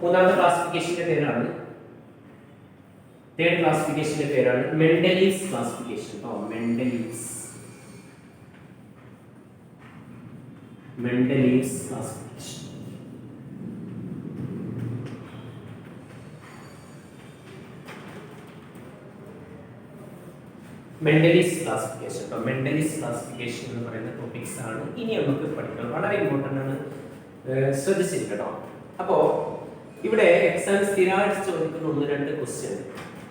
മൂന്നാമത്തെ ക്ലാസിഫിക്കേഷന്റെ പേരാണ് തേർഡ് ക്ലാസിഫിക്കേഷന്റെ പേരാണ് Mendeleev's classification. Mendeleev's classification. Mendeleev's classification. Mendeleev's classification എന്ന് പറയുന്ന ടോപ്പിക്സ് ആണ് ഇനി നമുക്ക് പഠിക്കണം. വളരെ ഇമ്പോർട്ടൻ്റ് ആണ്, ശ്രദ്ധിച്ചിരിക്കട്ടോ. അപ്പോൾ ഇവിടെ എക്സാം സ്ഥിരമായിട്ട് ചോദിക്കുന്ന ഒന്ന് രണ്ട് ക്വസ്റ്റ്യൻ.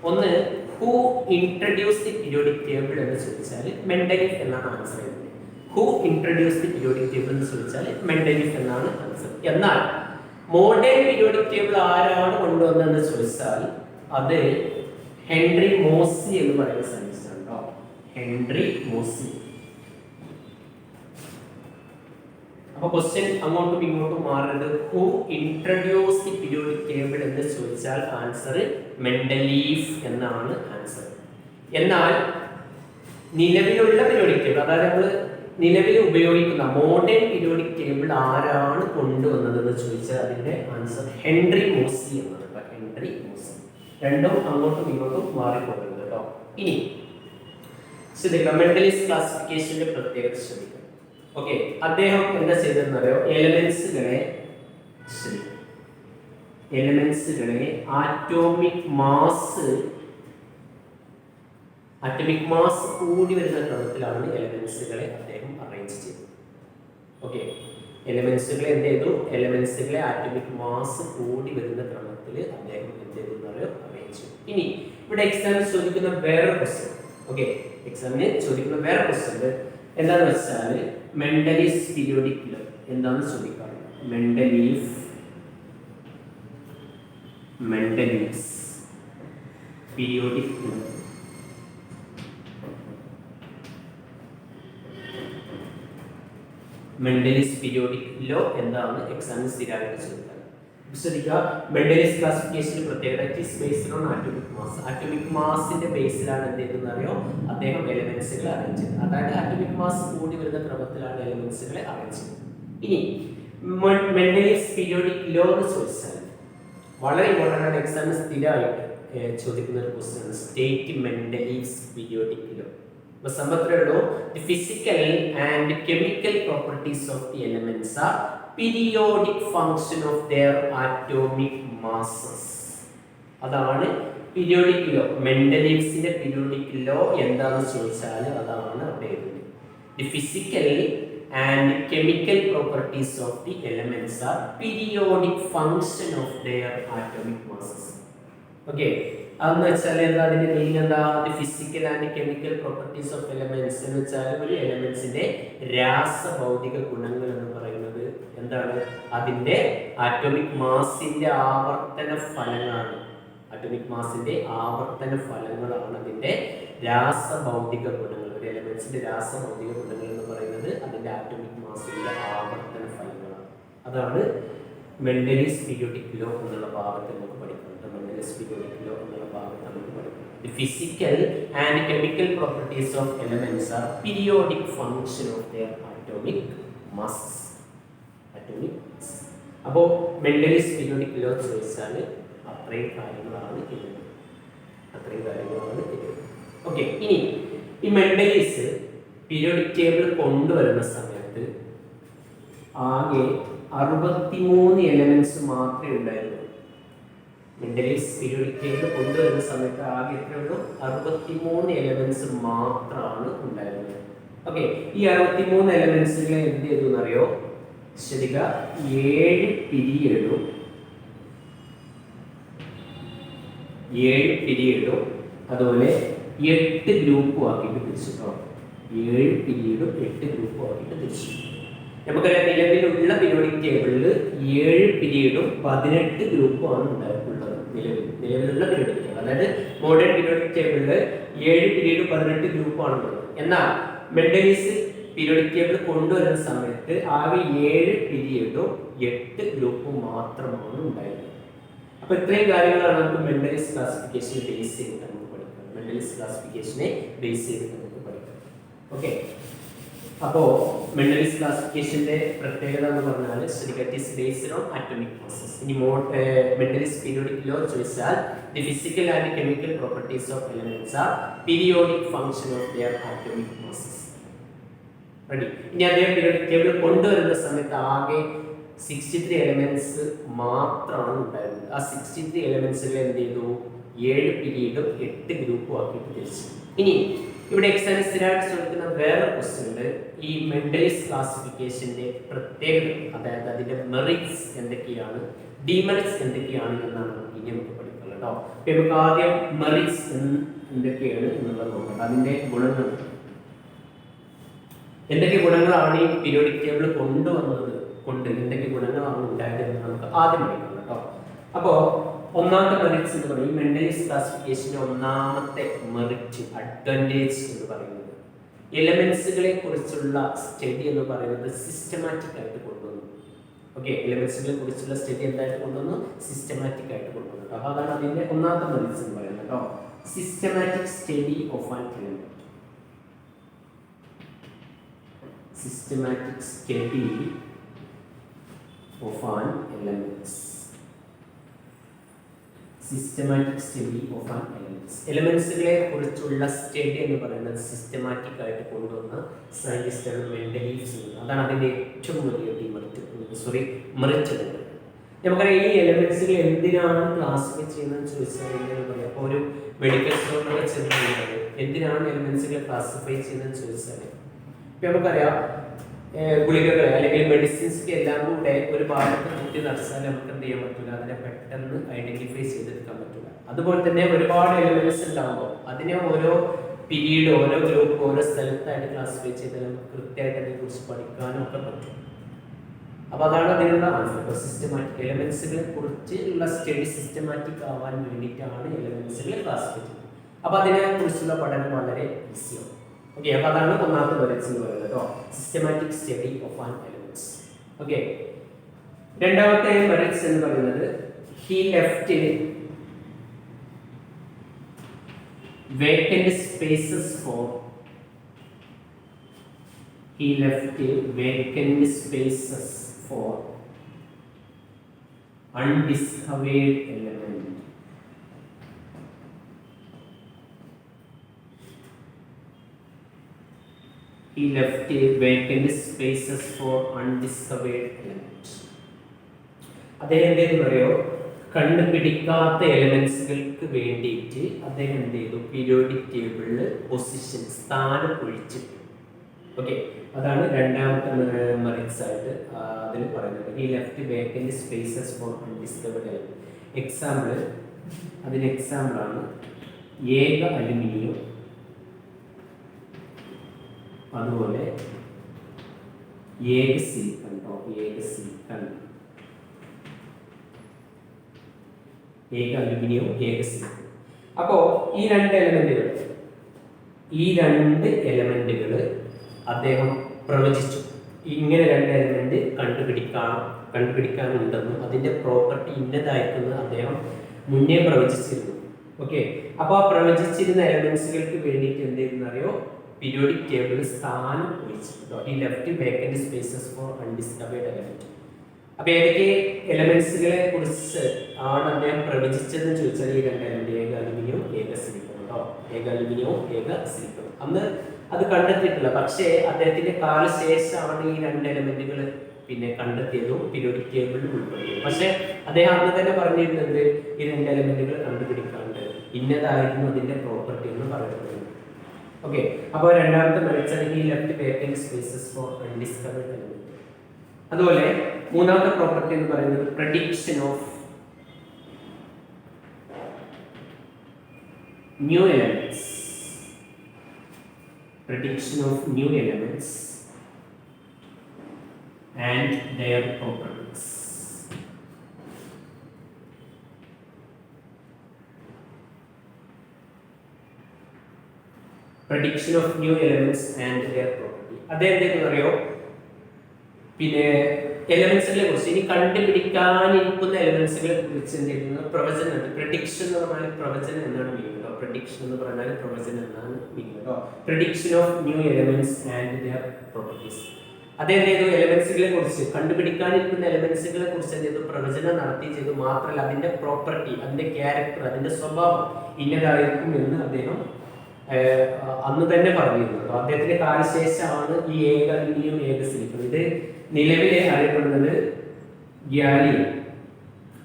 ഒന്ന്, who introduce the periodic table എന്ന് ചോദിച്ചാൽ മെൻഡലീഫ് എന്നാണ് ആൻസർ ചെയ്യുന്നത്. Who introduce the periodic table എന്ന് ചോദിച്ചാൽ മെൻഡലീഫ് എന്നാണ് ആൻസർ. എന്നാൽ മോഡേൺ പീരിയോഡിക് ടേബിൾ ആരാണ് കൊണ്ടുവന്നതെന്ന് ചോദിച്ചാൽ അത് ഹെൻറി മോസി എന്ന് പറയുന്ന സയൻസ് ഉണ്ടോ, ഹെൻറി മോസി. അപ്പൊ ക്വസ്റ്റ്യൻ അങ്ങോട്ടും ഇങ്ങോട്ടും മാറരുത്. Who introduce the periodic table എന്ന് ചോദിച്ചാൽ ആൻസർ മെൻഡലീഫ് എന്നാണ് ആൻസർ. എന്നാൽ നിലവിലുള്ള പീരിയോഡിക് ടേബിൾ, അതായത് നമ്മൾ നിലവിൽ ഉപയോഗിക്കുന്ന മോഡേൺ പീരിയോഡിക് ടേബിൾ ആരാണ് കൊണ്ടുവന്നതെന്ന് ചോദിച്ചാൽ അതിന്റെ ആൻസർ ഹെൻറി മോസി എന്നാണ്. ഹെൻറി മോസി. രണ്ടും അങ്ങോട്ടും ഇങ്ങോട്ടും മാറിക്കൊണ്ടിരുന്നത് കേട്ടോ. ഇനി ശ്രദ്ധിക്കുക, മെൻഡലീവ്സ് ക്ലാസിഫിക്കേഷന്റെ പ്രത്യേകത ശ്രദ്ധിക്കുക. ഓക്കെ, അദ്ദേഹം എന്താ ചെയ്തതെന്നറിയോ? എലമെന്റ്സുകളെ ആറ്റോമിക് മാസ് കൂടി വരുന്ന ക്രമത്തിലാണ് എലമെന്റ്സുകളെ അദ്ദേഹം അറേഞ്ച് ചെയ്തത്. ഓക്കെ, എലമെന്റ്സുകളെ എന്ത് ചെയ്തു? എലമെന്റ്സുകളെ ആറ്റോമിക് മാസ് കൂടി വരുന്ന ക്രമത്തിൽ അദ്ദേഹം എന്ത് ചെയ്തു എന്നറിയോ? അറേഞ്ച് ചെയ്തു. ഇനി ഇവിടെ എക്സാമിന് ചോദിക്കുന്ന വേറെ ക്വസ്റ്റ്യൻ, ഓക്കെ, എക്സാമിന് ചോദിക്കുന്ന വേറെ ക്വസ്റ്റ്യൻ എന്താണെന്ന് വെച്ചാൽ മെൻഡലീവ്സ് പീരിയോഡിക് ലോ എന്താണെന്ന് ചോദിക്കാറ്. Mendeleev's periodic law. Mendeleev's periodic law എന്താണ് എക്സാമിന് സ്ഥിരമായിട്ട് ചോദിക്കുക. ശ്രദ്ധിക്കുക, മെൻഡലീവ്സ് ക്ലാസിഫിക്കേഷന്റെ പ്രത്യേകത it based on atomic mass. Atomic മാസിന്റെ ബേസിലാണ് എന്ത് ചെയ്തെന്ന് അറിയോ? അദ്ദേഹം എലമെന്റ്സുകളെ അറേഞ്ച് ചെയ്തത്. അതായത് ആറ്റോമിക് മാസ് കൂടി വരുന്ന ക്രമത്തിലാണ് എലമെന്റ്സുകളെ അറേഞ്ച് ചെയ്തത്. ഇനി മെൻഡലീവ്സ് പീരിയോഡിക് ലോ എന്ന് ചോദിച്ചാൽ വളരെ ഇമ്പോർട്ടൻ്റ് ആണ്, എക്സാമിന് സ്ഥിരമായിട്ട് ചോദിക്കുന്ന ഒരു ക്വസ്റ്റ്യൻ ആണ് സ്റ്റേറ്റ് മെൻഡലീവ്സ് പീരിയോഡിക് ലോ. അപ്പോൾ സംഭവത്തിലുള്ളൂ the physical and chemical properties of the elements are periodic function of their atomic masses. അതാണ് പീരിയോഡിക് ലോ. മെൻഡലീവ്സിന്റെ പീരിയോഡിക് ലോ എന്താണെന്ന് ചോദിച്ചാൽ അതാണ് അവിടെ എഴുതുന്നത്. The physical and chemical properties of the elements are periodic function of their atomic masses. Okay, അതെന്ന് വെച്ചാൽ എന്താ? അതിന്റെ മീനിങ് എന്താ? The physical and chemical properties of elements എന്ന് വെച്ചാൽ ഒരു എലമെന്റ്സിന്റെ രാസഭൗതിക ഗുണങ്ങൾ എന്ന് പറയുന്നത് എന്താണ്? അതിന്റെ ആറ്റോമിക് മാസിന്റെ ആവർത്തന ഫലങ്ങളാണ്. ആറ്റോമിക് മാസിന്റെ ആവർത്തന ഫലങ്ങളാണ് അതിന്റെ രാസഭൗതിക ഗുണങ്ങൾ. ഒരു എലമെന്റ്സിന്റെ രാസഭൗതിക ഗുണങ്ങൾ എന്ന് പറയുന്നത് അതിന്റെ ആറ്റോമിക് മാസിന്റെ ആവർത്തന ഫലങ്ങളാണ്. അതാണ് മെൻഡലീവ്സ് പീരിയോഡിക് ലോ എന്നുള്ള ഭാഗത്ത് നമുക്ക് പഠിക്കുന്നത്. മെൻഡലീവ്സ് പീരിയോഡിക് ലോ എന്നുള്ള ഭാഗത്ത് നമുക്ക് പഠിക്കുന്നത് the physical and chemical properties of elements are periodic function of their atomic masses. അപ്പോൾ മെൻഡലീവ്സ് പീരിയോഡിക് ലോ ചോദിച്ചാൽ അത്രയും കാര്യങ്ങളാണ് ഇത്. ഓക്കെ, ഇനി ഈ മെൻഡലീവ്സ് പീരിയോഡിക് ടേബിൾ കൊണ്ടുവരുന്ന സമയത്ത് ആകെ 63 എലമെന്റ്സ് മാത്രമേ ഉണ്ടായിരുന്നുള്ളൂ. മെൻഡലീവ്സ് പീരിയോഡിക് ടേബിൾ കൊണ്ടുവരുന്ന സമയത്ത് ആകെ എത്രയുള്ളൂ? 63 എലമെന്റ്സ് മാത്രമാണ് ഉണ്ടായിരുന്നത്. ഓക്കെ, ഈ 63 എലമെന്റ്സുകളെ എന്ത് ചെയ്തു എന്നറിയോ? ശരിക്കും 7 പിരീഡും അതുപോലെ 8 ഗ്രൂപ്പും ആക്കിയിട്ട് തിരിച്ചിട്ടോ. 7 പിരീഡും 8 ഗ്രൂപ്പും ആക്കിയിട്ട് തിരിച്ചു. നമുക്കറിയാം നിലവിലുള്ള പീരിയോഡിക് ടേബിളിൽ 7 പിരീഡും 18 ഗ്രൂപ്പും ആണ് ഉണ്ടായിട്ടുള്ളത്. നിലവിലുള്ള പീരിയോഡിക് ടേബിൾ, അതായത് മോഡേൺ പീരിയോഡിക് ടേബിളിൽ 7 പിരീഡും 18 ഗ്രൂപ്പും ആണ് ഉള്ളത്. എന്നാൽ മെൻഡലീവ്സ് പീരിയോഡിക് ടേബിൾ കൊണ്ടുവരുന്ന സമയത്ത് ആകെ 7 പിരീഡും 8 ഗ്രൂപ്പും മാത്രമാണ് ഉണ്ടായിരുന്നത്. അപ്പോൾ ഇത്രയും കാര്യങ്ങളാണ് നമുക്ക് മെൻഡലീവ്സ് ക്ലാസിഫിക്കേഷനെ ബേസ് ചെയ്തിട്ട് നമുക്ക് പഠിക്കുന്നത്. മെൻഡലീവ്സ് ക്ലാസിഫിക്കേഷനെ ബേസ് ചെയ്തിട്ട് നമുക്ക് പഠിക്കാം. ഓക്കെ, അപ്പോൾ മെൻഡലിസ് ക്ലാസിഫിക്കേഷന്റെ പ്രത്യേകത എന്ന് പറഞ്ഞാൽ it is based on atomic masses. ഇനി മെൻഡലിസ് പീരിയോഡിക് ലോ ചോദിച്ചാൽ the physical and chemical properties of elements are periodic function of their atomic masses. Ready. ഇനി അദ്ദേഹം പീരിയോഡിക് ടേബിൾ കൊണ്ടുവരുന്ന സമയത്ത് ആകെ 63 എലമെന്റ്സ് മാത്രമാണ് ഉണ്ടായിരുന്നത്. ആ 63 എലമെന്റ്സിൽ എന്ത് ചെയ്തു? 7 പീരീഡും 8 ഗ്രൂപ്പും ആക്കിയിട്ട് തിരിച്ചു. ഇനി ഇവിടെ എക്സാമിന് സ്ഥിരമായിട്ട് ചോദിക്കുന്ന വേറെ ക്വസ്റ്റ്യൻ ഉണ്ട്. ഈ മെൻഡലിസ് ക്ലാസിഫിക്കേഷന്റെ പ്രത്യേകത, അതായത് അതിന്റെ മെറിറ്റ്സ് എന്തൊക്കെയാണ്, ഡിമെറിറ്റ്സ് എന്തൊക്കെയാണ് എന്നാണ് ഇനി നമുക്ക് പഠിക്കുന്നത് കേട്ടോ. അപ്പൊ നമുക്ക് ആദ്യം മെറിറ്റ്സ് എന്തൊക്കെയാണ് എന്നുള്ളത് നോക്കാം. അതിന്റെ ഗുണങ്ങൾ എന്തൊക്കെ ഗുണങ്ങളാണ് ഈ പീരിയോഡിക് ടേബിൾ കൊണ്ടുവന്നത് കൊണ്ട് എന്തൊക്കെ ഗുണങ്ങളാണ് ഉണ്ടായത് എന്ന് നമുക്ക് ആദ്യം പഠിക്കണം കേട്ടോ. അപ്പോൾ ഒന്നാമത്തെ മെറിറ്റ്സ് എന്ന് പറയുന്നത് മെൻഡലിസ് ക്ലാസിഫിക്കേഷന്റെ ഒന്നാമത്തെ മെറിറ്റ്, അഡ്വാൻറ്റേജ് എന്ന് പറയുന്നത് എലമെന്റ്സുകളെ കുറിച്ചുള്ള സ്റ്റഡി എന്ന് പറയുന്നത് സിസ്റ്റമാറ്റിക് ആയിട്ട് കൊണ്ടുവന്നു. ഓക്കെ, എലമെന്റ്സുകളെ കുറിച്ചുള്ള സ്റ്റഡി എന്തായിട്ട് കൊണ്ടുവന്നു? സിസ്റ്റമാറ്റിക് ആയിട്ട് കൊണ്ടുവന്നു. അപ്പോൾ അതാണ് അതിന്റെ ഒന്നാമത്തെ മെറിറ്റ്സ് എന്ന് പറയുന്നത് കേട്ടോ. Systematic study of an element. Systematic study of an elements. Systematic study of an elements. എലമെന്റ്സുകളെ കുറിച്ചുള്ള സ്റ്റഡി എന്ന് പറയുന്നത് സിസ്റ്റമാറ്റിക് ആയിട്ട് കൊണ്ടുവന്ന സയന്റിസ്റ്റാണ് മെൻഡലീസ്. അതാണ് അതിന്റെ ഏറ്റവും വലിയ മെറിറ്റ്. നമുക്കറിയാം ഈ എലമെന്റ്സുകൾ എന്തിനാണ് ക്ലാസിഫൈ ചെയ്യുന്നതെന്ന് ചോദിച്ചാൽ എങ്ങനെ പറയാം. അപ്പോൾ ഒരു മെഡിക്കൽ സ്റ്റോറിലൊക്കെ ചെന്ന് എന്തിനാണ് എലമെന്റ്സുകളെ ക്ലാസിഫൈ ചെയ്യുന്നതെന്ന് ചോദിച്ചാൽ ഇപ്പം നമുക്കറിയാം ഗുളികകൾ അല്ലെങ്കിൽ മെഡിസിൻസ് എല്ലാം കൂടെ ഒരു ഭാഗത്ത് കുത്തി നടത്താൻ നമുക്ക് എന്ത് ചെയ്യാൻ പറ്റില്ല, അതിനെ പെട്ടെന്ന് ഐഡന്റിഫൈ ചെയ്തെടുക്കാൻ പറ്റില്ല. അതുപോലെ തന്നെ ഒരുപാട് എലമെന്റ്സ് ഉണ്ടാകുമ്പോൾ അതിനെ ഓരോ പീരീഡ്, ഓരോ ഗ്രൂപ്പ്, ഓരോ സ്ഥലത്തായിട്ട് ക്ലാസിഫൈ ചെയ്താൽ നമുക്ക് കൃത്യമായിട്ട് അതിനെക്കുറിച്ച് പഠിക്കാനും ഒക്കെ പറ്റും. അപ്പോൾ അതാണ് അതിനുള്ള ആൻസർ. സിസ്റ്റമാറ്റിക് എലമെന്റ്സുകളെ കുറിച്ചുള്ള സ്റ്റഡി സിസ്റ്റമാറ്റിക് ആവാൻ വേണ്ടിയിട്ടാണ് എലമെന്റ്സുകളെ ക്ലാസിഫൈ ചെയ്യുന്നത്. അപ്പോൾ അതിനെ കുറിച്ചുള്ള പഠനം വളരെ ഈസിയാണ്. ഓക്കെ, അപ്പോൾ അതാണ് ഒന്നാമത്തെ മെറിറ്റ്സ് എന്ന് പറയുന്നത് കേട്ടോ. Systematic study of an elements. Okay, രണ്ടാമത്തെ മെറിറ്റ്സ് എന്ന് പറയുന്നത് he left vacant spaces for undiscovered element. He left vacant spaces for undiscovered elements. അദ്ദേഹം എന്തെന്ന് പറയോ, കണ്ടുപിടിക്കാത്ത എലമെന്റ്സുകൾക്ക് വേണ്ടിയിട്ട് അദ്ദേഹം എന്ത് ചെയ്തു? പീരിയോഡിക് ടേബിളിൽ പൊസിഷൻ, സ്ഥാനം ഒഴിച്ചിട്ടു. ഓക്കെ, അതാണ് രണ്ടാമത്തെ മെറിറ്റ്സ് ആയിട്ട് അതിൽ പറയുന്നത്. He left vacant spaces for undiscovered element. Example, അതിന് എക്സാമ്പിളാണ് ഏക അലുമിനിയം, അതുപോലെ ഏക സിലിക്കൺ. ഏക അലുമിനിയം, ഏക സിലിക്കൺ. അപ്പോൾ ഈ രണ്ട് എലമെന്റുകൾ അദ്ദേഹം പ്രവചിച്ചു. ഇങ്ങനെ രണ്ട് എലമെന്റ് കണ്ടുപിടിക്കാനുണ്ടെന്നും അതിന്റെ പ്രോപ്പർട്ടി ഇന്നതായിരിക്കുന്നത് അദ്ദേഹം മുന്നേ പ്രവചിച്ചിരുന്നു. ഓക്കെ, അപ്പോൾ ആ പ്രവചിച്ചിരുന്ന എലമെന്റ്സുകൾക്ക് വേണ്ടിയിട്ട് എന്ത് ചെയ്യുന്നറിയോ? പീരിയോഡിക് ടേബിൾ സ്ഥാനം ഒഴിച്ചിട്ടുണ്ടോ. ഈ left vacant spaces for undiscovered element. അപ്പൊ ഏതൊക്കെ എലമെന്റ്സുകളെ കുറിച്ച് ആണ് അദ്ദേഹം പ്രവചിച്ചതെന്ന് ചോദിച്ചാൽ ഈ രണ്ട് എലമെന്റ്, ഏക അലുമിനിയവും ഏക സിലിക്കണും കേട്ടോ. ഏക അലുമിനിയവും ഏക സിലിക്കണും അന്ന് അത് കണ്ടെത്തിയിട്ടില്ല. പക്ഷേ അദ്ദേഹത്തിന്റെ കാലശേഷമാണ് ഈ രണ്ട് എലമെന്റുകൾ പിന്നെ കണ്ടെത്തിയതും പീരിയോഡിക് ടേബിളിൽ ഉൾപ്പെടുത്തിയത്. പക്ഷെ അദ്ദേഹം അന്ന് തന്നെ പറഞ്ഞിരുന്നത് ഈ രണ്ട് എലമെന്റുകൾ കണ്ടുപിടിക്കാണ്ട് ഇന്നതായിരുന്നു അതിന്റെ പ്രോപ്പർട്ടി എന്ന് പറയുന്നത്. ഓക്കെ, അപ്പോൾ രണ്ടാമത്തെ മെറിറ്റ്സ് ആണ് ഈ left vacant spaces for undiscovered element. അതുപോലെ മൂന്നാമത്തെ പ്രോപ്പർട്ടി എന്ന് പറയുന്നത് prediction of new elements. Prediction of new elements and their properties. Prediction of new elements and their property. അതെന്തെന്ന് അറിയോ? പിന്നെ എലമെന്റ്സുകളെ കുറിച്ച് ഇനി കണ്ടുപിടിക്കാനിരിക്കുന്ന എലമെന്റ്സുകളെ കുറിച്ച് എന്ത് ചെയ്യുന്നത് പ്രവചനം, പ്രഡിക്ഷൻ എന്ന് പറഞ്ഞാൽ പ്രവചനം എന്നാണ് മീനിങ് കേട്ടോ. പ്രഡിക്ഷൻ എന്ന് പറഞ്ഞാൽ പ്രവചനം എന്നാണ് മീനിങ് കേട്ടോ. Prediction of new elements and their properties. അതെന്ത് ചെയ്തു, എലമെന്റ്സുകളെ കുറിച്ച് കണ്ടുപിടിക്കാനിരിക്കുന്ന എലമെന്റ്സുകളെ കുറിച്ച് എന്ത് ചെയ്തു, പ്രവചനം നടത്തി ചെയ്തു. മാത്രമല്ല അതിന്റെ പ്രോപ്പർട്ടി, അതിന്റെ ക്യാരക്ടർ, അതിന്റെ സ്വഭാവം ഇന്നതായിരിക്കും എന്ന് അദ്ദേഹം അന്ന് തന്നെ പറഞ്ഞിരുന്നു. അദ്ദേഹത്തിന്റെ കാലശേഷമാണ് ഈ ഏകലിനിയും ഏകസിലിക്കും. ഇത് നിലവിലെ അറിയപ്പെടുന്നത് ഗ്യാലിയം,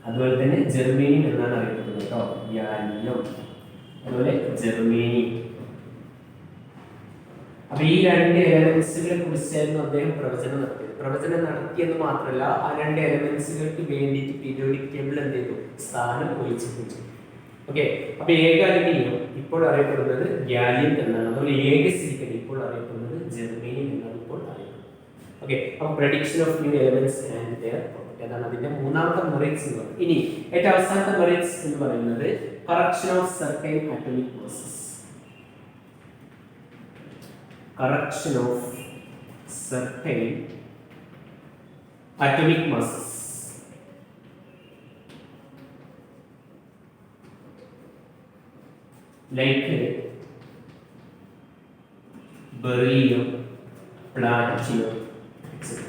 അതുപോലെ തന്നെ ജർമ്മേനിയം എന്നാണ് അറിയപ്പെടുന്നത് കേട്ടോ. ഗ്യാലിയം അതുപോലെ ജർമ്മേനിയം. അപ്പൊ ഈ രണ്ട് എലമെന്റ്സുകളെ കുറിച്ചായിരുന്നു അദ്ദേഹം പ്രവചനം നടത്തിയത്. പ്രവചനം നടത്തിയെന്ന് മാത്രമല്ല ആ രണ്ട് എലമെന്റ്സുകൾക്ക് വേണ്ടിയിട്ട് പീരിയോഡിക് ടേബിൾ എന്ത് ചെയ്തു, സ്ഥാനം ഒഴിച്ചിട്ടുണ്ട്. ഓക്കെ, അപ്പൊ ഏക അലുമിനിയം ഇപ്പോൾ അറിയപ്പെടുന്നത് ഗ്യാലിയം എന്നാണ്. അതുപോലെ ഏക സിലിക്കൺ ഇപ്പോൾ അറിയപ്പെടുന്നത് ജർമ്മേനിയം എന്നാണ് ഇപ്പോൾ അറിയപ്പെടുന്നത്. ഓക്കെ, അപ്പൊ prediction of new elements and their property അതാണ് അതിന്റെ മൂന്നാമത്തെ മെറിറ്റ്സ് എന്ന് പറയുന്നത്. ഇനി ഏറ്റവും അവസാനത്തെ മെറിറ്റ്സ് എന്ന് പറയുന്നത് correction of certain atomic masses. Correction of certain atomic masses. Like beryllium, platinum, etc.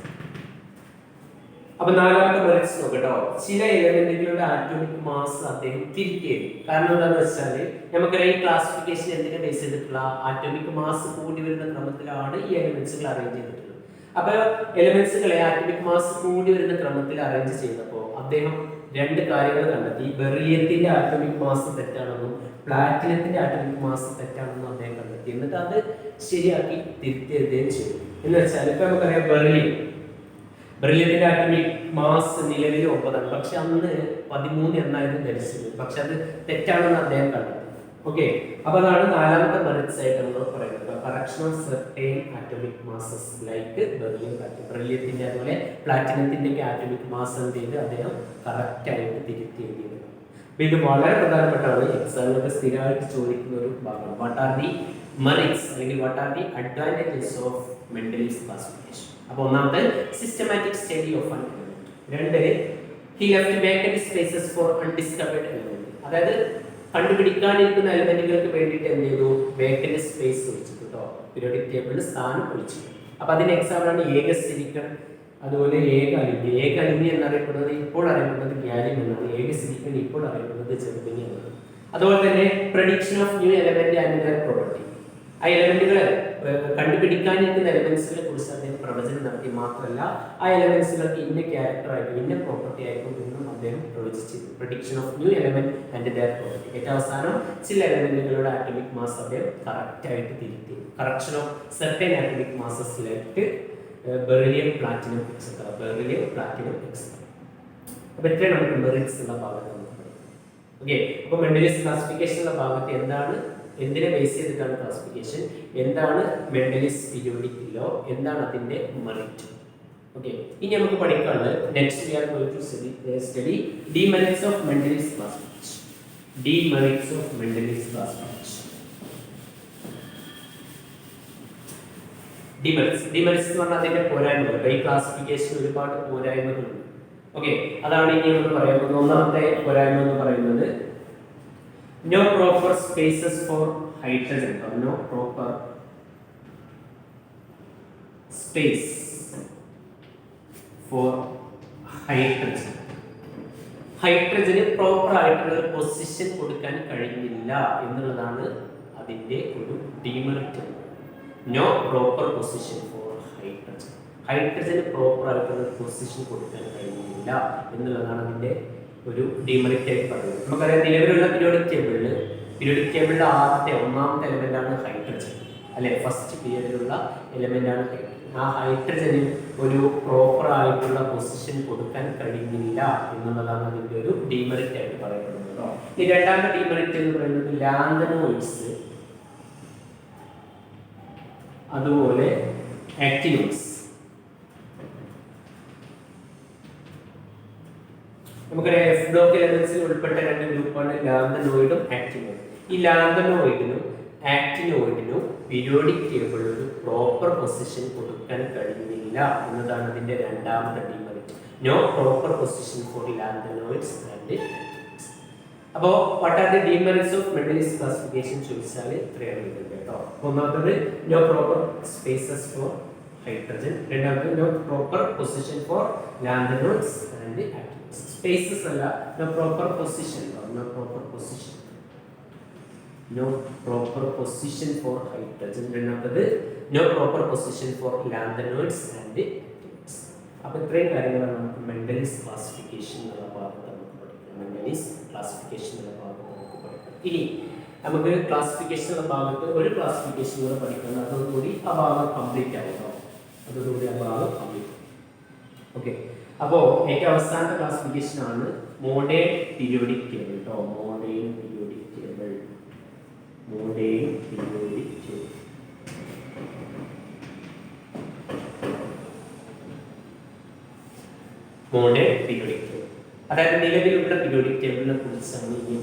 അപ്പൊ നാലാമത്തെ മെറിറ്റ്സ് നോക്കട്ടോ. ചില എലമെന്റുകളുടെ ആറ്റോമിക് മാസ് അദ്ദേഹം തിരികെ. കാരണം എന്താണെന്ന് വെച്ചാൽ നമുക്കറിയാം ഈ ക്ലാസിഫിക്കേഷൻ എന്തിനെ ബേസ് ചെയ്തിട്ടുള്ള ആറ്റോമിക് മാസ് കൂടി വരുന്ന ക്രമത്തിലാണ് ഈ എലമെന്റ്സുകൾ അറേഞ്ച് ചെയ്തിട്ടുള്ളത്. അപ്പൊ എലമെന്റ്സുകളെ ആറ്റോമിക് മാസ് കൂടി വരുന്ന ക്രമത്തിൽ അറേഞ്ച് ചെയ്തപ്പോൾ അദ്ദേഹം രണ്ട് കാര്യങ്ങൾ കണ്ടെത്തി. ബെറിലിയത്തിന്റെ ആറ്റോമിക് മാസ് തെറ്റാണെന്നും പ്ലാറ്റിനത്തിന്റെ ആറ്റോമിക് മാസ് തെറ്റാണെന്നും അദ്ദേഹം കണ്ടെത്തി. എന്നിട്ട് അത് ശരിയാക്കി തിരുത്തിയെഴുതുകയും ചെയ്തു. എന്ന് വെച്ചാൽ ഇപ്പൊ നമുക്കറിയാം ബെറിലിയത്തിന്റെ ആറ്റോമിക് മാസ് നിലവിൽ 9ആണ്, പക്ഷെ അന്ന് 13 എന്നായിരുന്നു ധരിച്ചത്. പക്ഷെ അത് തെറ്റാണെന്ന് അദ്ദേഹം കണ്ടെത്തി. ഓക്കെ, അപ്പൊ അതാണ് നാലാമത്തെ മെറിറ്റ്സ് ആയിട്ട് നമ്മൾ പറയുന്നത്. Correction of certain atomic masses like beryllium, ബെറിലിയത്തിന്റെ അതുപോലെ പ്ലാറ്റിനത്തിന്റെ ഒക്കെ ആറ്റോമിക് മാസ് എന്ത് ചെയ്ത് അദ്ദേഹം കറക്റ്റ് ആയിട്ട് തിരുത്തി എഴുതിയത്. അപ്പൊ ഇത് വളരെ പ്രധാനപ്പെട്ടാണ്, എക്സാമിനൊക്കെ സ്ഥിരമായിട്ട് ചോദിക്കുന്ന ഒരു ഭാഗം. വാട്ട് ആർ ദി മെറിറ്റ്സ് അല്ലെങ്കിൽ what are the advantages of Mendeleev's classification. അപ്പോൾ ഒന്നാമത്തെ systematic study of an element. രണ്ട്, he left vacant spaces for undiscovered element. അതായത് കണ്ടുപിടിക്കാനിരിക്കുന്ന എലമെന്റുകൾക്ക് വേണ്ടിയിട്ട് എന്ത് ചെയ്തു, വേക്കന്റ് സ്പേസ് ഒഴിച്ചു കേട്ടോ. പീരിയോഡിക് ടേബിളിൽ സ്ഥാനം ഒഴിച്ചു. അപ്പൊ അതിന്റെ എക്സാമ്പിളാണ് ഏക സിലിക്കൺ, അതുപോലെ ഏക അലുമിനിയം. ഏക അലുമിനിയം എന്നറിയപ്പെടുന്നത് ഇപ്പോൾ അറിയപ്പെടുന്നത് ഗ്യാലിയം എന്നാണ്. ഏക സിലിക്കൺ ഇപ്പോൾ അറിയപ്പെടുന്നത് ജർമ്മേനിയം എന്നാണ്. അതുപോലെ തന്നെ prediction of new element and their property. ആ എലമെന്റുകളെ കണ്ടുപിടിക്കാനിരിക്കുന്ന എലമെന്റ്സിനെ കുറിച്ച് അദ്ദേഹം പ്രവചനം നടത്തി. മാത്രമല്ല ആ എലമെന്റ്സുകൾക്ക് ഇന്ന ക്യാരക്ടർ ആയിരിക്കും, ഇന്ന പ്രോപ്പർട്ടി ആയിരിക്കും എന്നും അദ്ദേഹം പ്രവചിച്ചു. Prediction of new element and their property. ഏറ്റവും അവസാനം ചില എലമെന്റുകളുടെ ആറ്റോമിക് മാസ് അദ്ദേഹം കറക്റ്റ് ആയിട്ട് തിരുത്തി. Correction of certain atomic masses like beryllium, platinum, etcetera. Beryllium, platinum, etcetera. അപ്പൊ ഇത്രയും നമുക്ക് മെറിറ്റ്സ് ഉള്ള ഭാഗത്ത് നമുക്ക് പഠിക്കാം. ഓക്കെ, അപ്പൊ മെന്റലിസ്റ്റ് ക്ലാസിഫിക്കേഷൻ ഉള്ള ഭാഗത്ത് എന്താണ്, എന്തിനെ ബേസ് ചെയ്തിട്ടാണ് ക്ലാസിഫിക്കേഷൻ, എന്താണ് മെന്റലിസ്റ്റ് പീരിയോഡിക് ലോ, എന്താണ് അതിന്റെ മെറിറ്റ്. ഓക്കെ, ഇനി നമുക്ക് പഠിക്കാനുള്ളത് next we are going to study demerits of Mendeleev's classification. Demerits of Mendeleev's classification. Demerits എന്ന് പറഞ്ഞാൽ അതിന്റെ പോരായ്മകൾ. ഈ ക്ലാസിഫിക്കേഷൻ ഒരുപാട് പോരായ്മകളുണ്ട്. ഓക്കെ, അതാണ് ഇനി നമ്മൾ പറയുന്നത്. ഒന്നാമത്തെ പോരായ്മ എന്ന് പറയുന്നത് no proper spaces for hydrogen, or no proper space for hydrogen. ഹൈഡ്രജന് പ്രോപ്പർ ആയിട്ടുള്ള ഒരു പൊസിഷൻ കൊടുക്കാൻ കഴിയുന്നില്ല എന്നുള്ളതാണ് അതിന്റെ ഒരു demerit. No proper position for hydrogen. ഹൈഡ്രജന് പ്രോപ്പർ ആയിട്ടുള്ള ഒരു പൊസിഷൻ കൊടുക്കാൻ കഴിയുന്നില്ല എന്നുള്ളതാണ് അതിന്റെ ഒരു ഡിമെറിറ്റ് ആയിട്ട് പറയുന്നത്. നമുക്കറിയാം നിലവിലുള്ള പീരിയോഡിക് ടേബിളിലെ ആദ്യത്തെ ഒന്നാമത്തെ എലമെന്റ് ആണ് ഹൈഡ്രജൻ, അല്ലെ? ഫസ്റ്റ് പീരിയഡിലുള്ള എലമെന്റ് ആണ് ഹൈഡ്രജൻ. ആ ഹൈഡ്രജന് ഒരു പ്രോപ്പർ ആയിട്ടുള്ള പൊസിഷൻ കൊടുക്കാൻ കഴിയുന്നില്ല എന്നുള്ളതാണ് അതിന്റെ ഒരു ഡിമെറിറ്റ് ആയിട്ട് പറയപ്പെടുന്നത്. ഈ രണ്ടാമത്തെ ഡിമെറിറ്റ് എന്ന് പറയുന്നത് ലാന്തനോയിഡ്സ്, അതുപോലെ ആക്ടിനോയിഡ്സ്. നമുക്കറിയാം എഫ് ബ്ലോക്ക് എലമെന്റ്സിൽ ഉൾപ്പെട്ട രണ്ട് ഗ്രൂപ്പാണ് ലാന്തനോയിഡും ആക്ടിനോയിഡും. ഈ ലാന്തനോയിഡിനും ആക്ടിനോയിഡിനും പീരിയോഡിക് ടേബിളിൽ ഒരു പ്രോപ്പർ പൊസിഷൻ കൊടുക്കാൻ കഴിയുന്നില്ല എന്നതാണ് അതിന്റെ രണ്ടാമത്തെ demerit. no proper position for lanthanoids and actinides. അപ്പോൾ what are the demerits of Mendeleev's classification ചോദിച്ചാൽ ഇത്രയാണ് വരുന്നത് കേട്ടോ. ഒന്നാമത്തത് no proper spaces for hydrogen, രണ്ടാമത്തത് no proper position for lanthanoids and actinides. Spaces അല്ല, no proper position, no proper position, no proper position for hydrogen, രണ്ടാമത്തത് no proper position for lanthanoids and actinides. അപ്പോൾ ഇത്രയും കാര്യങ്ങളാണ് നമുക്ക് mentalist classification എന്നുള്ള ഭാഗത്ത് നമുക്ക് പഠിക്കാം. മെന്റലിസ്റ്റ് ക്ലാസിഫിക്കേഷൻ എന്നുള്ള ഭാഗത്ത് നമുക്ക് പഠിക്കാം. ഇനി നമുക്ക് ക്ലാസിഫിക്കേഷൻ എന്ന ഭാഗത്ത് ഒരു ക്ലാസിഫിക്കേഷൻ കൂടെ പഠിക്കണം. അതോടുകൂടി ആ ഭാഗം കംപ്ലീറ്റ് ആവുമോ, അതോടുകൂടി ആ ഭാഗം കംപ്ലീറ്റ്. ഓക്കെ, അപ്പോൾ ഏറ്റവും അവസാനത്തെ ക്ലാസിഫിക്കേഷൻ ആണ് മോഡേൺ പീരിയോഡിക് ടേബിൾ കേട്ടോ. Modern periodic table, modern periodic table. Modern periodic table അതായത് നിലവിലുള്ള പീരിയോഡിക് ടേബിളിനെ കുറിച്ചാണ് ഈ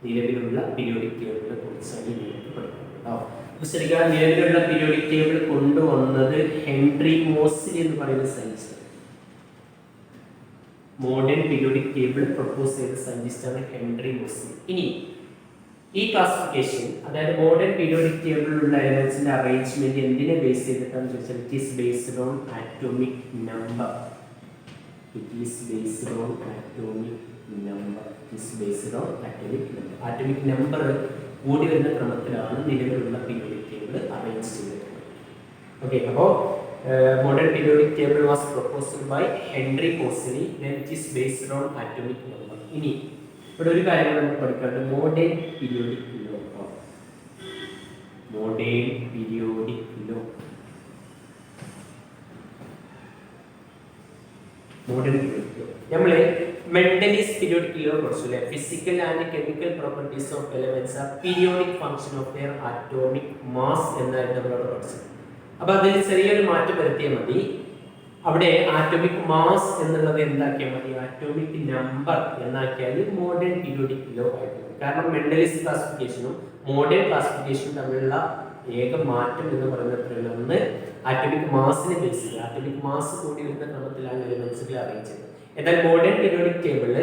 നിലവിലുള്ള പീരിയോഡിക് ടേബിളിനെ കുറിച്ചാണ് ഈ പഠിക്കുന്നത്. ശരിക്കും നിലവിലുള്ള പീരിയോഡിക് ടേബിൾ കൊണ്ടുവന്നത് ഹെൻറി മോസ്ലി എന്ന് പറയുന്ന scientist. Modern periodic table propose ചെയ്ത സയൻറ്റിസ്റ്റാണ് ഹെൻറി മോസ്ലി. ഇനി ഈ ക്ലാസിഫിക്കേഷൻ അതായത് മോഡേൺ പീരിയോഡിക് ടേബിളിലുള്ള എലമെന്റ്സിന്റെ അറേഞ്ച്മെന്റ് എന്തിനെ ബേസ് ചെയ്തിട്ടാണെന്ന് ചോദിച്ചാൽ it is based on atomic number. It is based on atomic number. It is based on atomic number. Atomic number കൂടി വരുന്ന ക്രമത്തിലാണ് നിലവിലുള്ള പീരിയോഡിക് ടേബിൾ അറേഞ്ച് ചെയ്തിട്ടുള്ളത്. ഓക്കെ, അപ്പോൾ modern periodic table was proposed by Henry Moseley. then it is based on atomic number. ഇനി ഇവിടെ ഒരു കാര്യം നമുക്ക് പഠിക്കാനുണ്ട്, modern periodic law. Modern periodic law, modern periodic law. നമ്മൾ മെന്റലിസ്റ്റ് പീരിയോഡിക് ലോ പഠിച്ചില്ലേ? Physical and chemical properties of elements are periodic function of their atomic mass എന്നായിരുന്നു നമ്മളോട് പഠിച്ചത്. അപ്പോൾ അതിൽ ചെറിയൊരു മാറ്റം വരുത്തിയാൽ മതി. അവിടെ ആറ്റോമിക് മാസ് എന്നുള്ളത് എന്താക്കിയാൽ മതി, ആറ്റോമിക് നമ്പർ എന്നാക്കിയാൽ മോഡേൺ പീരിയോഡിക് ലോ ആയിരുന്നു. കാരണം മെന്റലിസ്റ്റ് ക്ലാസിഫിക്കേഷനും മോഡേൺ ക്ലാസിഫിക്കേഷനും തമ്മിലുള്ള ഏക മാറ്റം എന്ന് പറയുന്നത് ഒന്ന് ആറ്റോമിക് മാസിനെ ബേസ് ചെയ്ത്, ആറ്റോമിക് മാസ് കൂടി വരുന്ന ക്രമത്തിലാണ് എലിമെന്റ്സുകൾ അറേഞ്ച് ചെയ്തത്. എന്നാൽ മോഡേൺ പീരിയോഡിക് ടേബിളിൽ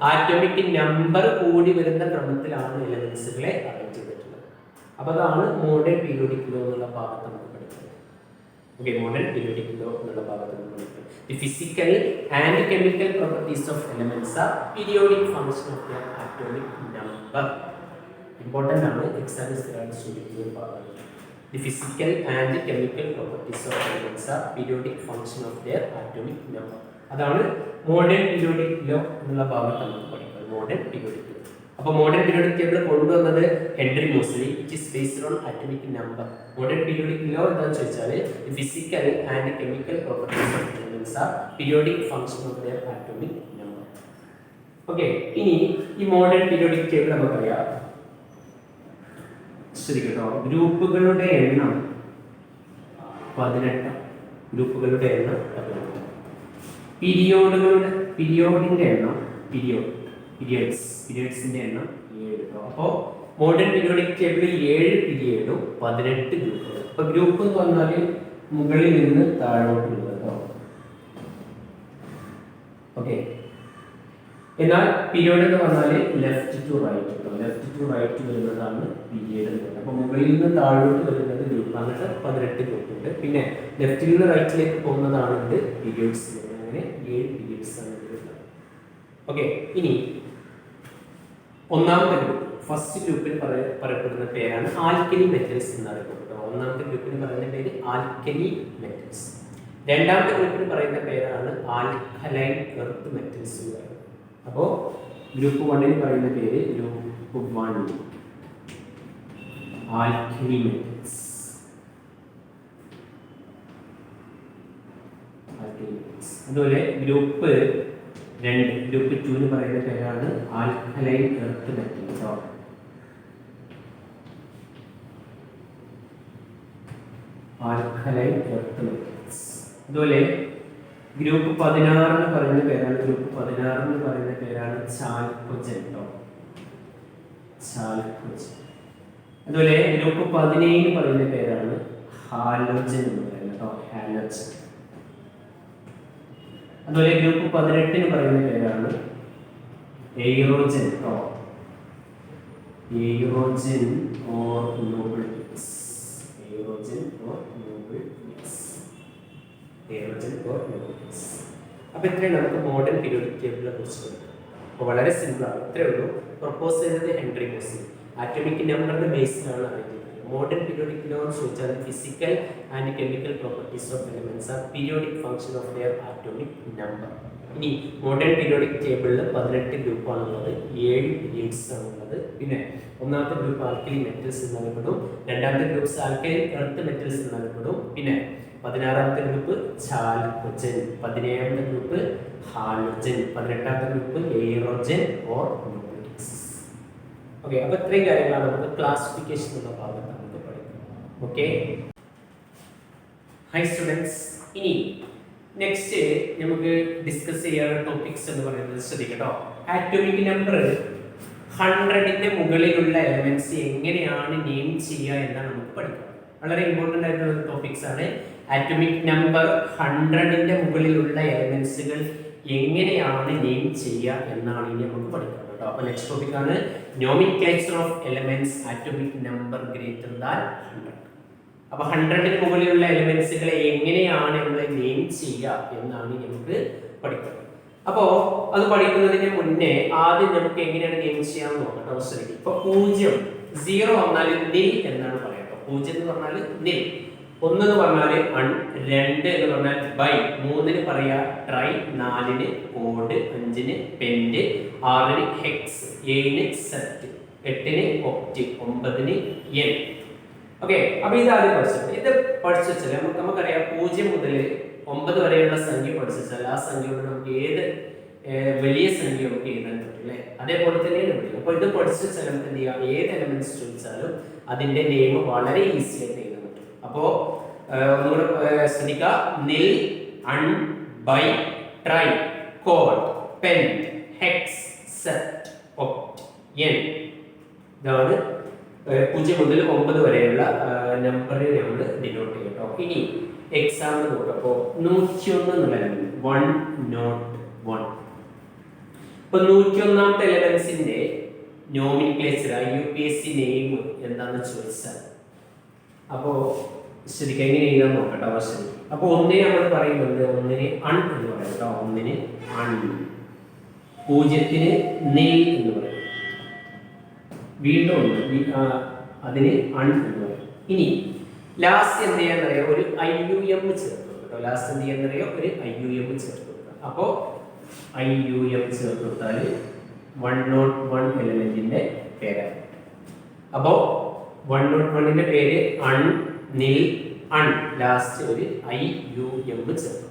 ആറ്റോമിക് നമ്പർ കൂടി വരുന്ന ക്രമത്തിലാണ് എലിമെന്റ്സുകളെ അറേഞ്ച് ചെയ്തിട്ടുള്ളത്. അപ്പോൾ അതാണ് മോഡേൺ പീരിയോഡിക് ലോ എന്നുള്ള ഭാഗത്ത് നമുക്ക് പഠിക്കുന്നത്. ഓക്കെ, മോഡേൺ പീരിയോഡിക് ലോ എന്നുള്ള ഭാഗത്ത് നമുക്ക് പഠിക്കുന്നത് the physical and chemical properties of elements are periodic function of their atomic number. Important ആണ്, എക്സാമിന് സ്ഥിരമായിട്ട് ചോദിക്കുന്ന ഒരു ഭാഗമാണ്. The physical and chemical properties of elements are periodic function of their atomic number. അതാണ് മോഡേൺ പീരിയോഡിക് ലോ എന്നുള്ള ഭാഗത്ത് നമുക്ക് പഠിക്കുന്നത്. Modern periodic law. അപ്പോൾ മോഡേൺ പീരിയോഡിക് ടേബിൾ കൊണ്ടുവന്നത് Henry Moseley. It is based on atomic number. Modern periodic law എന്താണെന്ന് ചോദിച്ചാൽ physical and chemical properties of elements are periodic function of their atomic number. Okay, ഇനി ഈ modern periodic table നമുക്കറിയാം. ശരി കേട്ടോ, ഗ്രൂപ്പുകളുടെ എണ്ണം 18. ഗ്രൂപ്പുകളുടെ എണ്ണം 18. പീരിയോഡിന്റെ എണ്ണം പീരിയഡ്സിന്റെ എണ്ണം 7 കേട്ടോ. അപ്പോൾ മോഡേൺ പീരിയോഡിക് ടേബിളിൽ 7 പീരിയഡും 18 ഗ്രൂപ്പുകളും. അപ്പോൾ ഗ്രൂപ്പ് എന്ന് പറഞ്ഞാൽ മുകളിൽ നിന്ന് താഴോട്ടുള്ളത് കേട്ടോ. ഓക്കെ, എന്നാൽ പീരിയഡ് എന്ന് പറഞ്ഞാൽ left to right, left to right വരുന്നതാണ് പീരിയഡ് എന്ന് പറയുന്നത്. അപ്പോൾ മുകളിൽ നിന്ന് താഴോട്ട് വരുന്നത് ഗ്രൂപ്പ്, അങ്ങനത്തെ 18 ഗ്രൂപ്പ് ഉണ്ട്. പിന്നെ ലെഫ്റ്റിൽ നിന്ന് റൈറ്റിലേക്ക് പോകുന്നതാണ് ഇത് പീരിയഡ്സ്. അങ്ങനെ 7 പീരിയഡ്സ് ആണ് വരുന്നത്. ഓക്കെ, ഇനി ഒന്നാമത്തെ ഗ്രൂപ്പ്, ഫസ്റ്റ് ഗ്രൂപ്പിൽ പറയപ്പെടുന്ന പേരാണ് ആൽക്കലി മെറ്റൽസ് എന്നറിയപ്പെടുന്നത്. ഒന്നാമത്തെ ഗ്രൂപ്പിന് പറയുന്ന പേര് ആൽക്കലി മെറ്റൽസ്. രണ്ടാമത്തെ ഗ്രൂപ്പിന് പറയുന്ന പേരാണ് ആൽക്കലൈൻ എർത്ത് മെറ്റൽസ് എന്ന് പറയുന്നത്. അപ്പോൾ ഗ്രൂപ്പ് 1 പറയുന്ന പേര് ഗ്രൂപ്പ് 1 ആൽക്കലി മെറ്റൽസ്. അതുപോലെ ഗ്രൂപ്പ് 2 പറയുന്ന പേരാണ് alkaline earth metals. Alkaline earth metals. അതുപോലെ ഗ്രൂപ്പ് 16 പറയുന്ന പേരാണ് ചാൽക്കോജൻ. അതുപോലെ ഗ്രൂപ്പ് 17 പറയുന്ന പേരാണ് ഹാലോജൻ എന്ന് പറയുന്നത്. ഹാലോജൻ. അതുപോലെ ഗ്രൂപ്പ് 18 പറയുന്ന പേരാണ് aerogen aerogen or noble gas. Aerogen or noble gas. Aerogen or noble gas. അപ്പോൾ ഇത്രയും നമുക്ക് മോഡേൺ പീരിയോഡിക് ടേബിളിനെ കുറിച്ച് പഠിക്കാം. അപ്പോൾ വളരെ സിമ്പിളാണ്. ഇത്രയേ ഉള്ളൂ. പ്രൊപ്പോസ് ചെയ്തത് ഹെൻറി മോസ്ലി. ആറ്റോമിക് നമ്പറിന്റെ ബേസിലാണ് അറിയുന്നത്. മോഡേൺ പീരിയോഡിക് ലോ എന്ന് ചോദിച്ചാൽ physical and chemical properties of elements are periodic function of their atomic number. ഇനി മോഡേൺ പീരിയോഡിക് ടേബിളിൽ 18 ഗ്രൂപ്പാണുള്ളത്, 7 പീരിയഡ്സ് ആണുള്ളത്. പിന്നെ ഒന്നാമത്തെ ഗ്രൂപ്പ് ആൽക്കലി മെറ്റൽസ് എന്നറിയപ്പെടും, രണ്ടാമത്തെ ഗ്രൂപ്പ് ആൽക്കലി എർത്ത് മെറ്റൽസ് എന്നറിയപ്പെടും. പിന്നെ 16ാമത്തെ ഗ്രൂപ്പ് ചാൽക്കോജൻ, 17ാമത്തെ ഗ്രൂപ്പ് ഹാലോജൻ, 18ാമത്തെ group aerogen or noble gases. Okay, അപ്പോൾ ഇത്രയും കാര്യങ്ങളാണ് നമുക്ക് ക്ലാസിഫിക്കേഷൻ എന്ന ഭാഗത്ത് നമുക്ക് പഠിക്കുന്നത്. ഓക്കെ, ഹൈ സ്റ്റുഡൻസ്, ഇനി നെക്സ്റ്റ് നമുക്ക് ഡിസ്കസ് ചെയ്യാനുള്ള ടോപ്പിക്സ് എന്ന് പറയുന്നത് ശ്രദ്ധിക്കട്ടോ. ആറ്റോമിക് നമ്പർ 100ന്റെ മുകളിലുള്ള എലമെന്റ്സ് എങ്ങനെയാണ് നെയിം ചെയ്യുക എന്നാണ് നമുക്ക് പഠിക്കുക. വളരെ ഇമ്പോർട്ടൻ്റ് ആയിട്ടുള്ള ടോപ്പിക്സ് ആണ്. ആറ്റോമിക് നമ്പർ 100ന്റെ മുകളിലുള്ള എലമെന്റ്സുകൾ എങ്ങനെയാണ് നെയിം ചെയ്യുക എന്നാണ് ഇനി നമുക്ക് പഠിക്കുന്നത് കേട്ടോ. അപ്പോൾ നെക്സ്റ്റ് ടോപ്പിക് ആണ് nomenclature of elements atomic number greater than 100. അപ്പോൾ 100ന് മുകളിലുള്ള എലിമെന്റ്സുകളെ എങ്ങനെയാണ് നമ്മൾ നെയിം ചെയ്യുക എന്നാണ് നമുക്ക് പഠിക്കുന്നത്. അപ്പോൾ അത് പഠിക്കുന്നതിന് മുന്നേ ആദ്യം നമുക്ക് എങ്ങനെയാണ് നെയിം ചെയ്യാമെന്ന് നോക്കട്ടെ. ശ്രദ്ധിക്കുക. ഇപ്പോൾ 0 0 വന്നാൽ നിൽ എന്നാണ് പറയുക. 0 എന്ന് പറഞ്ഞാൽ നിൽ, 1 എന്ന് പറഞ്ഞാൽ അൺ, 2 എന്ന് പറഞ്ഞാൽ ബൈ, 3ന് പറയാ ട്രൈ, 4ന് കോഡ്, 5ന് പെൻഡ്, 6ന് ഹെക്സ്, 7ന് സെറ്റ്, 8ന് ഒക്റ്റ്, 9ന് എൻ. ഓക്കെ, അപ്പൊ ഇത് ആദ്യം പഠിച്ചത്. ഇത് പഠിച്ചു വെച്ചാൽ നമുക്കറിയാം 0 മുതൽ 9 വരെയുള്ള സംഖ്യ പഠിച്ചു വെച്ചാൽ ആ സംഖ്യയോട് നമുക്ക് ഏത് വലിയ സംഖ്യ നമുക്ക് എഴുതാൻ പറ്റും അല്ലേ? അതേപോലെ തന്നെയാണ് ഇവിടെ. അപ്പോൾ ഇത് പഠിച്ചു വെച്ചാൽ നമുക്ക് എന്ത് ചെയ്യാം, ഏത് എലമെന്റ്സ് ചോദിച്ചാലും അതിന്റെ നെയിം വളരെ ഈസി ആയിട്ട് എഴുതാൻ പറ്റും. അപ്പോൾ ഒന്നുകൂടെ ശ്രദ്ധിക്കുക. Nil, un, bi, tri, quad, pent, hex, sept, oct, enn. ഇതാണ് 0 മുതൽ 9 വരെയുള്ള നമ്പറിനെ നമ്മൾ ഡിനോട്ട് ചെയ്യും കേട്ടോ. ഇനി എക്സാമ്പിൾ നോക്കാം. അപ്പോൾ 101 എന്നുള്ള എലമെന്റ് 101. ഇപ്പൊ 101ാമത്തെ എലമെന്റ്സിന്റെ നോമിൻക്ലേച്ചർ IUPAC നെയിം എന്താണെന്ന് ചോദിച്ചാൽ അപ്പോൾ ശരിക്കും എങ്ങനെ എഴുതാൻ നോക്കട്ടെ. ശരി, അപ്പോൾ 1നെ നമ്മൾ പറയുന്നത് 1ന് അൺ എന്ന് പറയും കേട്ടോ. 1ന് അൺ, 0ന് നിൽ എന്ന് പറയും, വീണ്ടും അതിന് അൺ എന്ന് പറയും. ഇനി ലാസ്റ്റ് എന്ത് ചെയ്യാന്നറിയോ, ഒരു IUM ചേർത്ത് കൊടുക്കാം. ലാസ്റ്റ് എന്ത് ചെയ്യാന്നറിയോ, ഒരു IUM ചേർത്ത് കൊടുക്കാം. അപ്പോൾ IUM ചേർത്ത് കൊടുത്താൽ 101 എലമെന്റിന്റെ പേരാണ്. അപ്പോൾ 101ന്റെ പേര് അൺ, നിൽ, അൺ, ലാസ്റ്റ് ഒരു IUM ചേർത്ത്,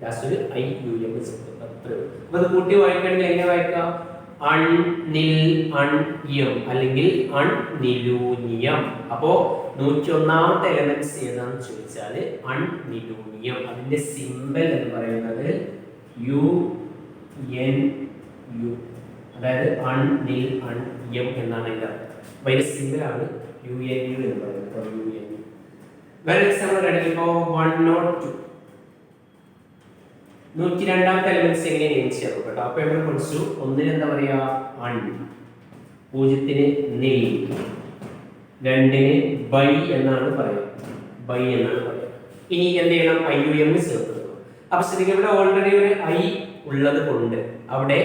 ലാസ്റ്റ് ഒരു IUM ചേർത്ത്. അത്രയും. അപ്പോൾ അത് കൂട്ടി വായിക്കണമെങ്കിൽ എങ്ങനെ വായിക്കാം? അൺ, നിൽ, അൺ, യം അല്ലെങ്കിൽ അൺ, നിലൂനിയം. അപ്പോ 101ാമത്തെ എലമെന്റ്സ് ഏതാണെന്ന് ചോദിച്ചാൽ അൺ, നിലൂനിയം. അതിന്റെ സിമ്പൽ എന്ന് പറയുന്നത് UNU, അതായത് അൺ, നിൽ, അൺ, യം എന്നാണ് അതിന്റെ അർത്ഥം. അപ്പോൾ അതിന്റെ സിമ്പൽ ആണ് UNU എന്ന് പറയുന്നത്. UNU. വേറെ എക്സാമ്പിൾ കണ്ടിപ്പോൾ 102. 102ാമത്തെ എലമെന്റ്സ് എങ്ങനെ നെയിം ചെയ്യാം കേട്ടോ. അപ്പോൾ നമ്മൾ പഠിച്ചു. 1ന് എന്താ പറയാ, അൺ, 0ന് നിൽ, 2ന് ബൈ എന്നാണ് പറയുക, ബൈ എന്നാണ് പറയുക. ഇനി എന്ത് ചെയ്യണം, IUM ചേർത്ത്. അപ്പൊ ശരിക്കും ഇവിടെ ഓൾറെഡി ഒരു I ഉള്ളത് കൊണ്ട് അവിടെ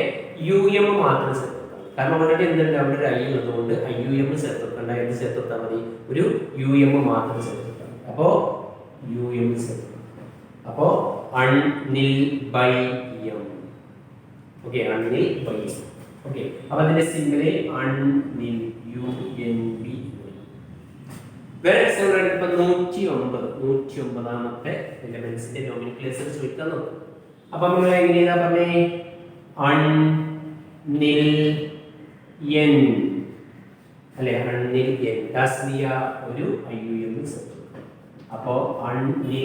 UM മാത്രം ചേർത്ത്. കാരണം ഓൾറെഡി എന്തുണ്ട്, അവിടെ ഒരു I ഉള്ളതുകൊണ്ട് IUM ചേർത്ത് വെക്കണ്ട. എന്ത് ചേർത്ത് കൊടുത്താൽ മതി, ഒരു UM മാത്രം ചേർത്ത് വെക്കണം. അപ്പോൾ UM ചേർത്ത്. അപ്പോൾ അൺ, നിൽ, ബൈ, യം. ഓക്കെ, അൺ, നിൽ, ബൈ. ഓക്കെ, അപ്പോൾ അതിന്റെ സിംബൽ അൺ, നിൽ, UNB. വേറെ എക്സാമ്പിൾ ആണ്. ഇപ്പൊ 109ാമത്തെ എലമെന്റ്സിന്റെ നോമിൻക്ലേച്ചർ ചോദിക്കാൻ നോക്കും. അപ്പൊ നമ്മൾ എങ്ങനെയാ പറഞ്ഞേ, അൺ, നിൽ, എൻ അല്ലെ, അൺ, നിൽ, എൻ. ലാസ്റ്റ് ഒരു IUM ചേർത്ത്. അപ്പോൾ അൺ, നിൽ